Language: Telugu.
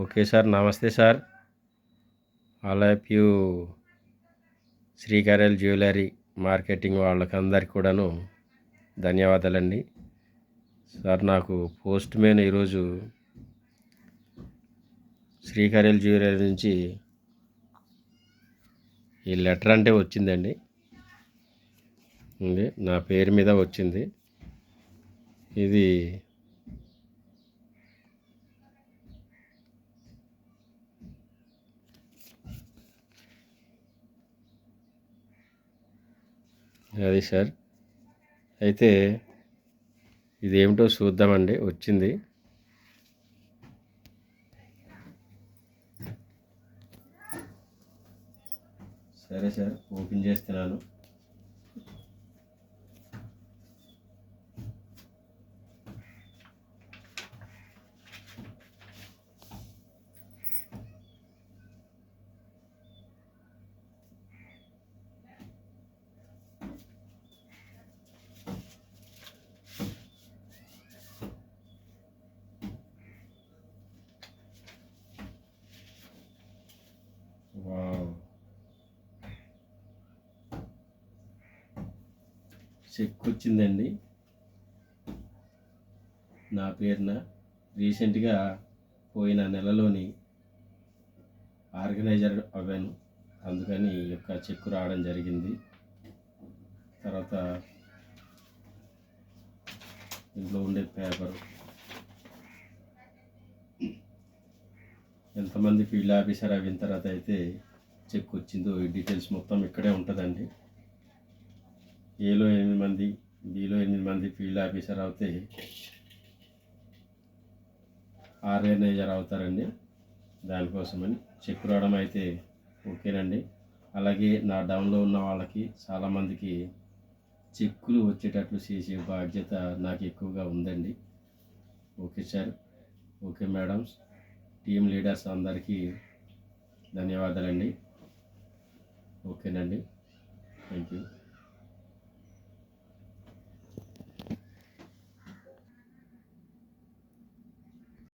ఓకే సార్, నమస్తే sir. All of you Srikaryala jewellery marketing వాళ్ళకందరికి కూడాను ధన్యవాదాలండి. సార్, నాకు పోస్ట్ మ్యాన్ ఈరోజు శ్రీకార్యాల జ్యువెలరీ నుంచి ఈ లెటర్ అంటే వచ్చిందండి. నా పేరు మీద వచ్చింది. ఇది అది సార్. అయితే ఇదేమిటో చూద్దామండి. వచ్చింది. సరే సార్, ఓపెన్ చేస్తున్నాను. వావ్, చెక్ వచ్చిందండి నా పేరున. రీసెంట్గా పోయిన నెలలోని ఆర్గనైజర్ అవ్వాను, అందుకని ఈ యొక్క చెక్ రావడం జరిగింది. తర్వాత ఇంట్లో ఉండే పేపర్, ఎంతమంది ఫీల్డ్ ఆఫీసర్ అయిన తర్వాత అయితే చెక్ వచ్చిందో ఈ డీటెయిల్స్ మొత్తం ఇక్కడే ఉంటుందండి. ఏలో 8 మంది, బిలో 8 మంది ఫీల్డ్ ఆఫీసర్ అవుతే ఆర్గనైజర్ అవుతారండి. దానికోసమని చెక్ రావడం అయితే ఓకేనండి. అలాగే నా డౌన్లో ఉన్న వాళ్ళకి చాలామందికి చెక్కులు వచ్చేటట్లు చేసే బాధ్యత నాకు ఎక్కువగా ఉందండి. Okay sir, okay madams, team leaders అందరికీ ధన్యవాదాలండి. ఓకేనండి, థ్యాంక్ యూ.